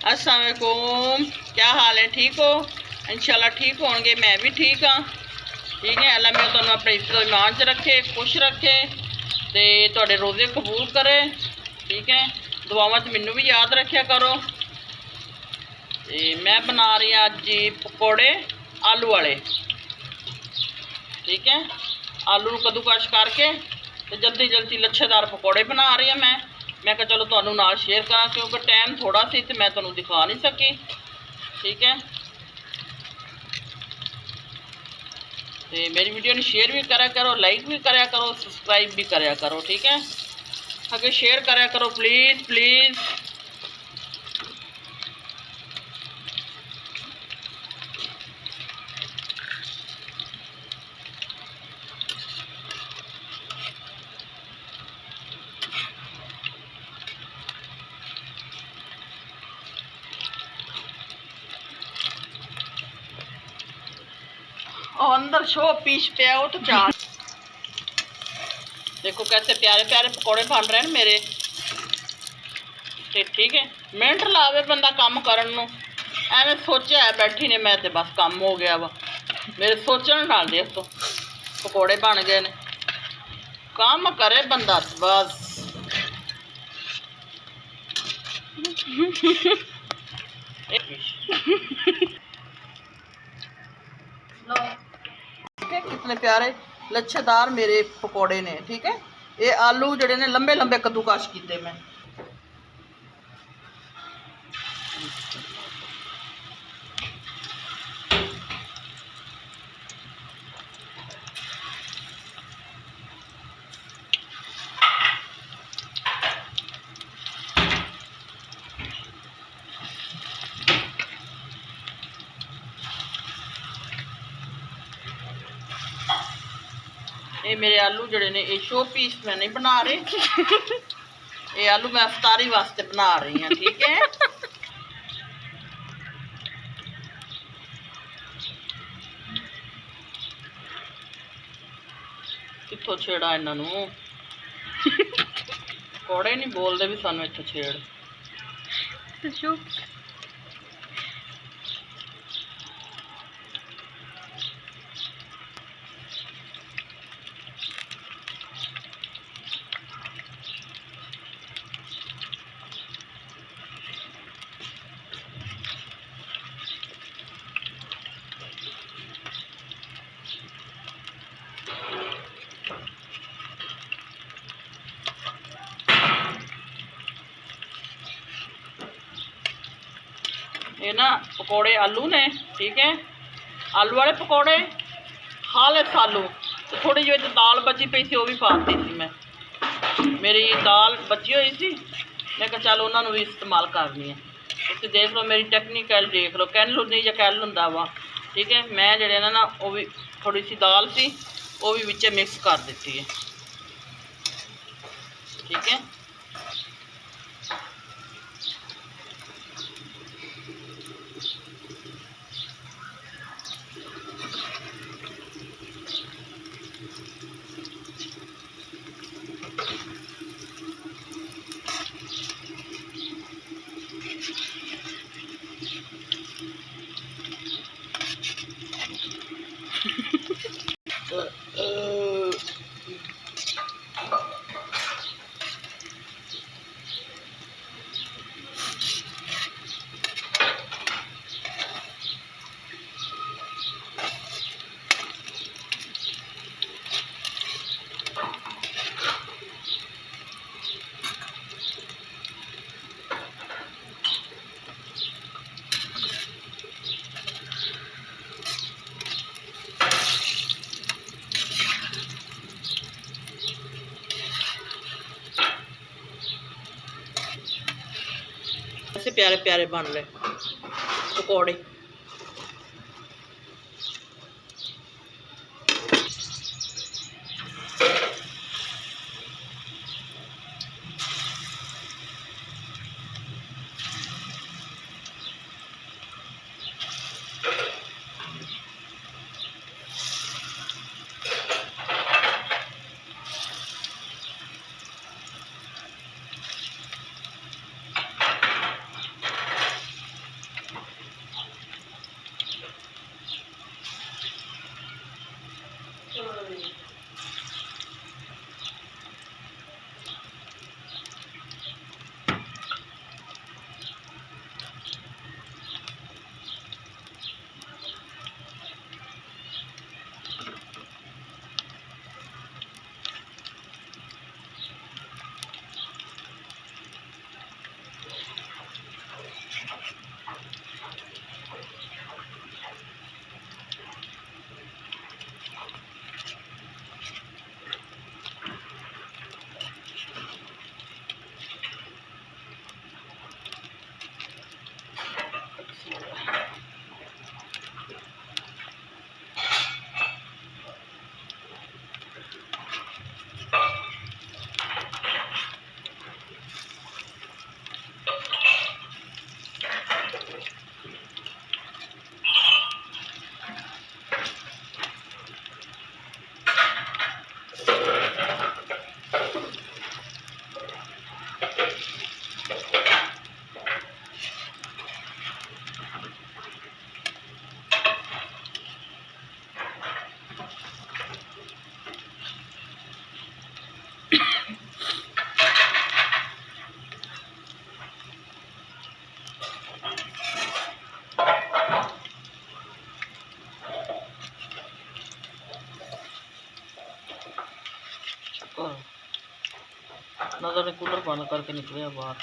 अस्सलाम वालेकुम, क्या हाल है? ठीक हो? इंशाल्लाह ठीक होंगे, मैं भी ठीक हाँ। ठीक है, अल्लाह मैं तुहानू अपने इज्जत ईमान च रखे, खुश रखे ते तुहाडे रोज़े कबूल करे। ठीक है, दुआवां च मैनू भी याद रखा करो। ते मैं बना रही हाँ अज जी पकौड़े आलू वाले। ठीक है, आलू कद्दूकश करके तो जल्दी जल्दी लच्छेदार पकौड़े बना रही हूँ मैं कहा चलो तुहानू नाल शेयर करा, क्योंकि टाइम थोड़ा सी तो मैं तुहानू दिखा नहीं सकी। ठीक है, तो मेरी वीडियो ने शेयर भी करा करो, लाइक भी करा करो, सब्सक्राइब भी करा करो। ठीक है, अगर शेयर करा करो प्लीज़ प्लीज़। और अंदर शो पीस पे आओ तो चार देखो कैसे प्यारे प्यारे पकौड़े बन रहे हैं मेरे। ठीक है, मिनट लावे बंदा काम करन नूं, एवें सोचा है बैठी ने मैं तो बस काम हो गया वा। मेरे सोचण नाल देख तो पकौड़े बन गए ने, काम करे बंदा बस। कितने प्यारे लच्छेदार मेरे पकौड़े ने। ठीक है, ये आलू जड़े ने लंबे लंबे कद्दूकश किए मैं। ये मेरे आलू जड़े ने ये शो पीस मैं नहीं बना रही, ये आलू मैं अफ्तारी वास्ते बना रही हूँ। ठीक है, कितों छेड़ा इन्हों पकौड़े नहीं बोलते भी सानू इत्थों छेड़। ये ना पकौड़े आलू ने। ठीक है, आलू वाले पकौड़े खालिस आलू। तो थोड़ी जी दाल बची पई सी, वो भी पाती सी मैं। मेरी दाल बची हुई सी, मैं कहा चल उन्होंने भी इस्तेमाल करनी है। तुम देख लो मेरी टेक्निकल, देख लो कैनलू नहीं या कैल होंदा वा। ठीक है, मैं जड़े ना वो भी थोड़ी सी दाल सी वो भी विच मिक्स कर दी है। ठीक है, ऐसे प्यारे प्यारे बन रहे पकौड़े। पता नहीं कूलर बंद करके निकले बाहर।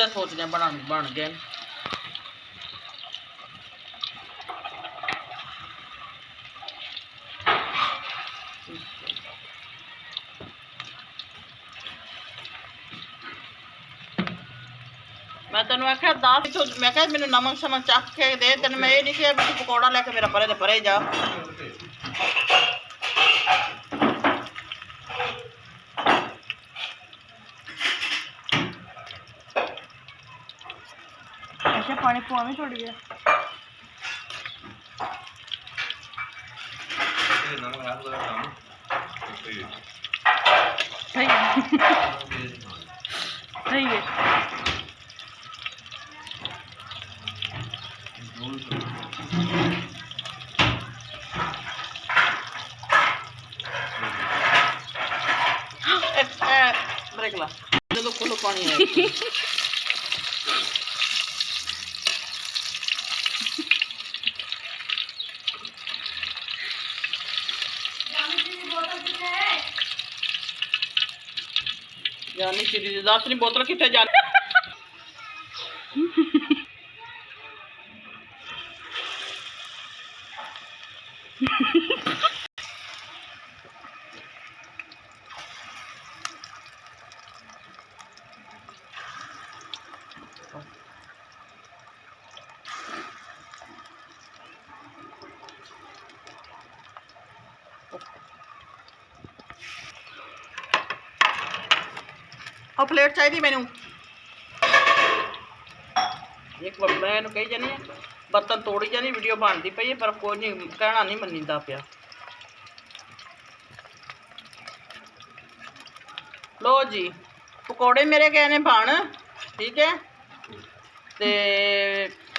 सोचते बन गए। मैं तेन आख्या दाल तो मैं क्या मैंने नमक शमक चख के दे तेन मैं ये नहीं किया भी पकौड़ा लैके मेरा परे तो परे जा। अच्छा पानी पवावी थोड़ी देर सही है सही है। ब्रेक ला तो खुलो पानी है। जानी श्री दस नहीं बोतल कितने जानी। और प्लेट चाहिए मैनू एक मैं कही जानी है बर्तन तोड़ी जानी वीडियो बनती पई है पर कोई नहीं कहना नहीं मनीदा पिया। लो जी पकौड़े मेरे गए ने बन ठीक है ते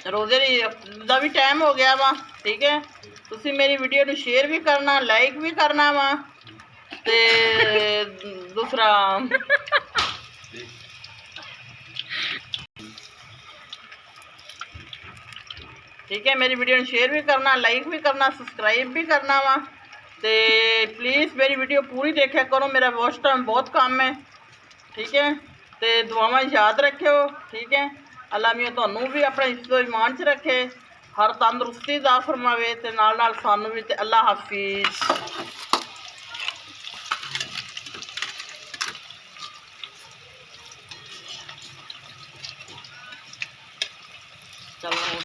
रोजे का भी टाइम हो गया वा ठीक है। तुसी मेरी वीडियो नू शेयर भी करना लाइक भी करना वा ते दूसरा ठीक है मेरी वीडियो शेयर भी करना लाइक भी करना सब्सक्राइब भी करना वा ते प्लीज़ मेरी वीडियो पूरी देखा करो। मेरा वॉच टाइम बहुत कम है ठीक है ते दुआवां याद रखियो ठीक है। अल्लाह मियां तुहानू भी अपने इज्जत ईमान च रखे हर तंदरुस्ती दा फरमावे ते नाल सानू भी ते अल्लाह हाफिज़। चलो।